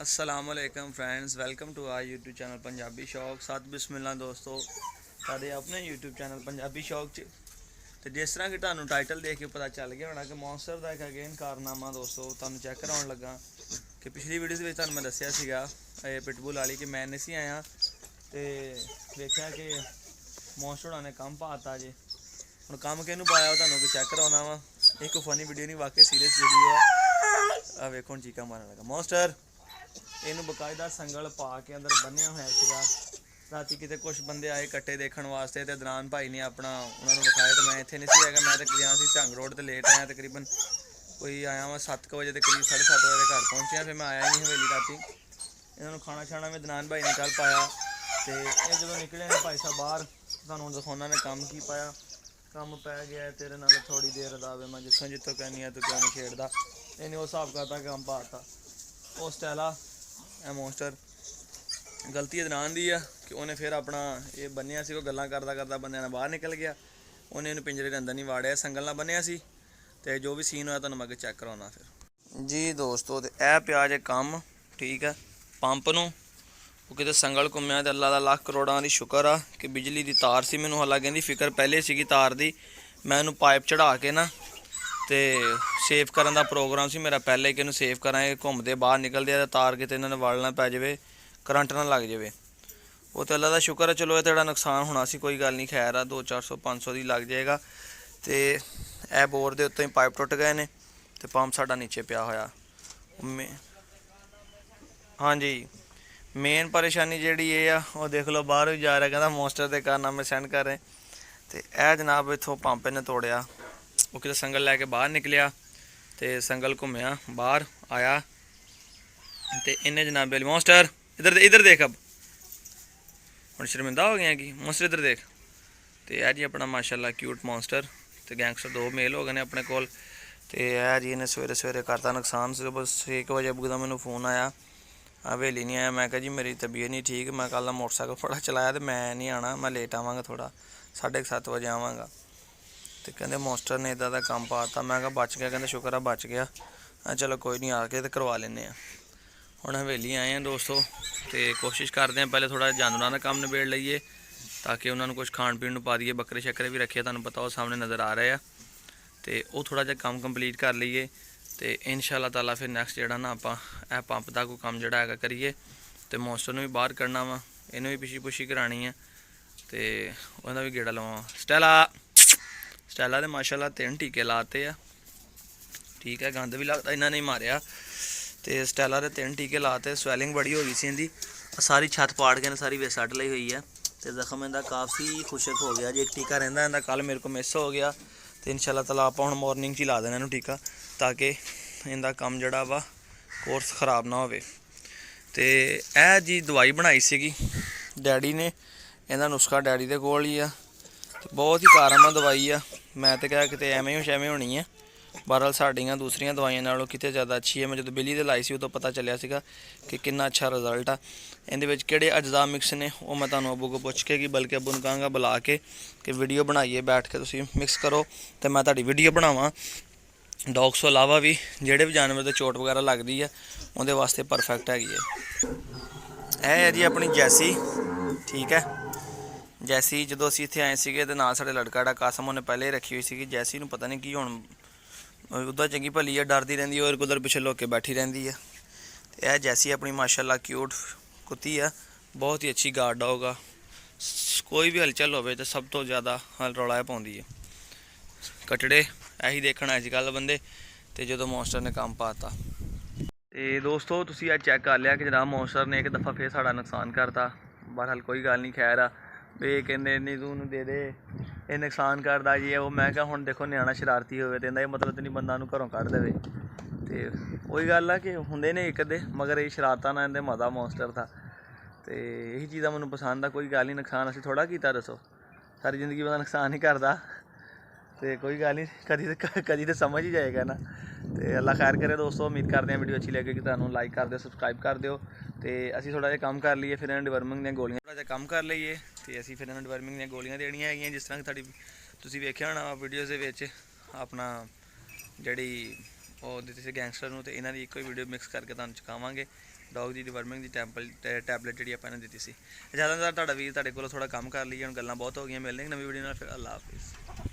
अस्सलामुअलैकुम friends, welcome to our YouTube channel Punjabi Shauk. सत बिस्मिल्लाह दोस्तों, साडे अपने यूट्यूब चैनल पंजाबी शौक च तो जिस तरह कि तुहानू टाइटल देख के पता चल गया होना कि मॉन्स्टर का एक अगेन कारनामा दोस्तों तुहानू चैक कराउण लगा कि पिछली वीडियो में तुहानू मैं दस्सिया सीगा पिटबुल वाली कि मैं नहीं सी आया तो वेख्या कि मॉन्स्टर होना ने कम पाता जे हुण कम किहनू पाया तुहानू कि चैक कराउणा वा। एक फनी वीडियो नहीं, वाकई सीरियस वीडियो आ वेखो हुण चीका मारन लगा मॉन्स्टर। इनू बकायदा संगल पा के अंदर बन्निया होया सीगा। राती किते कुछ बंदे आए कट्टे देखण वास्ते ते दरान भाई ने अपना उन्होंने विखाया तो मैं इत्थे नहीं सी हैगा। मैं तो गया सी झंग रोड ते लेट आया, तकरीबन कोई आया वा 7 बजे के करीब, 7:30 बजे घर पहुंचे। फिर मैं आया नहीं हवेली राती। इन्होंने खाना छाना में दरान भाई ने कल पाया तो ये जो निकले ने भाई साहब बाहर, तुहानू दिखाउणा ने काम की पाया। काम पै गया तेरे नाल थोड़ी देर दावे, मैं जिथों जिथों कहनी है तू क्यों नहीं खेड़दा। इन्हें उस हिसाब करता काम पाता उस स्टैला मॉन्स्टर। गलती दरान दी है कि उन्हें फिर अपना ये बन्निया सी, गल्लां करदा करदा बंदे ने बाहर निकल गया। उन्हें इन्हू पिंजरे के अंदर नहीं वाड़िया, संगल ना बन्निया सी। तो जो भी सीन होया तुहानू मैं अगे चैक कराउणा फिर जी दोस्तों। तो यह पिया जे कम ठीक है पंप नू कि संगल घुम्या तो अल्लाह दा लाख करोड़ां दी शुक्र आ कि बिजली की तार सी। मैनू हालांकि इहदी फिक्र पहले सी तार दी, मैं इहनू पाइप चढ़ा के ना तो सेफ करन दा प्रोग्राम सी मेरा पहले कि इहनू सेफ करा। घूमते बाहर निकलते हैं तार किते इन्होंने वल ना पै जाए, करंट ना लग जाए। वो तो अल्लाह का शुक्र है, चलो ये तो नुकसान होना सी, कोई गल नहीं, खैर आ 200-400 500 की लग जाएगा। तो यह बोर के उत्तों ही पाइप टुट गए ने तो पंप साडा नीचे पिया होया। हाँ जी, मेन परेशानी जी ये आ, वो देख लो बाहर भी जा रहा, कहता मॉन्स्टर के कारनामे सेंड कर रहे। तो यह जनाब इतों पंप ने तोड़िया, वो किते संगल लैके बाहर निकलिया तो संगल घूमया बाहर आया तो इन्हें जनाब मॉन्स्टर इधर देख। अब हम शर्मिंदा हो गया कि मॉन्स्टर इधर देख। तो यह जी अपना माशाल्लाह क्यूट मॉन्स्टर तो गैंगस्टर 2 मेल हो गए अपने कोल। तो यह जी इन्हें सवेरे सवेरे करता नुकसान। सुबह 6 बजे अबू मैनू फोन आया, हवेली नहीं आया। मैं कहा जी मेरी तबीयत नहीं ठीक, मैं कल मोटरसाइकिल थोड़ा चलाया तो मैं नहीं आना, मैं लेट आवागा, थोड़ा 7:30 बजे आवागा। तो कहते मॉन्स्टर ने इदा का काम पाता। मैं कहा बच गया, कहते शुक्र है बच गया। चलो कोई नहीं, आके तो करवा लें। हुण हवेली आए हैं दोस्तों तो कोशिश करते हैं पहले थोड़ा जानवरों का काम निबेड़ लीए ताकि उन्होंने कुछ खाण पीण पा दिए। बकरे शक्रे भी रखे, तुहानू पता वो सामने नज़र आ रहे हैं। तो वो थोड़ा जहा काम कंप्लीट कर लीए तो इंशाअल्लाह ताला फिर नैक्सट जोड़ा ना आप पंप का कोई काम जोड़ा है करिए। तो मॉन्स्टर भी बाहर कढ़ना वा, इन्हू भी पिछी पुछी करानी है तो वह भी गेड़ा लवा। स्टैला तो माशाल्लाह 3 टीके लाते हैं, ठीक है, गंद भी लगता इन्होंने नहीं मारिया। तो स्टैला के 3 टीके लाते, स्वैलिंग बड़ी हो गई सी इनकी, सारी छत पाड़ के सारी वे सट ली हुई है। तो जख्म इनका काफ़ी खुशक हो गया जी। एक टीका रहा इनका, कल मेरे को मिस हो गया। तो इंशाअल्लाह ताला आप हम मॉर्निंग च ला देना इनू टीका ताकि इनका काम जड़ा वा कोर्स खराब ना हो। तो यह जी दवाई बनाई सी डैडी ने, इहदा नुस्खा डैडी के कोल ही आ। बहुत ही कारगर दवाई आ, मैं तो क्या कि एवें शैवें होनी है। बहरहाल साड़ियाँ दूसरियां दवाइयां नालों कितने ज़्यादा अच्छी है। मैं जो बिली लाई सी उदों पता चलिया सीगा कि कितना अच्छा रिजल्ट आ। इहदे किहड़े अजजा मिक्स ने वो मैं तुहानू अबू को पुछ के कि बल्कि अबू नूं कहांगा बुला के कि वीडियो बनाइए बैठ के, तुसीं मिक्स करो तो मैं तुहाडी वीडियो बनावां। डॉग्स तो इलावा भी जिहड़े भी जानवर तो चोट वगैरह लगती है उहदे वास्ते परफेक्ट हैगी है। यह है जी अपनी जैसी, ठीक है। जैसी जो असीं इत्थे आए थे तो नाल साडे लड़का जिहड़ा कासम उन्हें पहले ही रखी हुई सी। जैसी नूं पता नहीं कि हुण उदा चंगी भली है, डरती रहिंदी है और कुदर पिछे लुक के बैठी रहिंदी है। तो यह जैसी अपनी माशाल्लाह क्यूट कुत्ती है, बहुत ही अच्छी गार्ड डॉग आ। कोई भी हलचल हो तो सब तो ज़्यादा रौला पाउंदी है। कटड़े यही देखण अजकल बंदे तो जो मॉन्स्टर ने काम पाता। तो दोस्तों तुसीं अज चैक कर लिया कि जनाब मॉन्स्टर ने एक दफ़ा फिर साड़ा नुकसान करता। बहरहाल कोई गल नहीं, खैर आ वे कहते नहीं तू दे दे, ये नुकसान करता जी वो। मैं क्या हुण देखो न्याणा शरारती हो तो इहदा मतलब तो नहीं बंदा उन्होंने घरों कढ़ देवे। तो वही गल आ कि हुंदे ने एक दे, मगर ये शरारतां ना इहदे मज़ा मॉन्स्टर था। तो यही चीज़ां मैनूं पसंद आ। कोई गल नहीं, नुकसान असीं थोड़ा कीता, दसो सारी जिंदगी बंदा नुकसान ही करता। तो कोई गल नहीं, कदी तो समझ ही जाएगा ना। तो अल्लाह खैर करे दोस्तों, उम्मीद करते हैं वीडियो अच्छी लगेगी। तुहानूं लाइक कर दिओ, सबसक्राइब कर दिओ। तो असीं थोड़ा जिहा काम कर लीए, फिर इन्हां डिवर्मिंग दी गोलियां थोड़ा जिहा काम कर लीए तो असीं फिर इन्हां डिवर्मिंग दी गोलियां देनियां हैगियां। जिस तरह कि तुसीं वेखिया होना वीडियोज़ दे विच अपना जिहड़ी ਉਹ ਦਿੱਤੀ ਸੀ ਗੈਂਗਸਟਰ ਨੂੰ, ਤੇ ਇਹਨਾਂ ਦੀ ਇੱਕੋ ਹੀ ਵੀਡੀਓ ਮਿਕਸ ਕਰਕੇ ਤੁਹਾਨੂੰ ਚੁਕਾਵਾਂਗੇ। ਡੌਗ ਦੀ ਡਿਵਰਮਿੰਗ ਦੀ ਟੈਬਲੇਟ ਜਿਹੜੀ ਆਪਾਂ ਇਹਨਾਂ ਦਿੱਤੀ ਸੀ। ਜ਼ਿਆਦਾਤਰ ਤੁਹਾਡਾ ਵੀਰ ਤੁਹਾਡੇ ਕੋਲ ਥੋੜਾ ਕੰਮ ਕਰ ਲਈ, ਹੁਣ ਗੱਲਾਂ ਬਹੁਤ ਹੋ ਗਈਆਂ। ਮਿਲਦੇ ਨਵੀਂ ਵੀਡੀਓ ਨਾਲ, ਫਿਰ ਅੱਲਾ ਹਾਫਿਜ਼।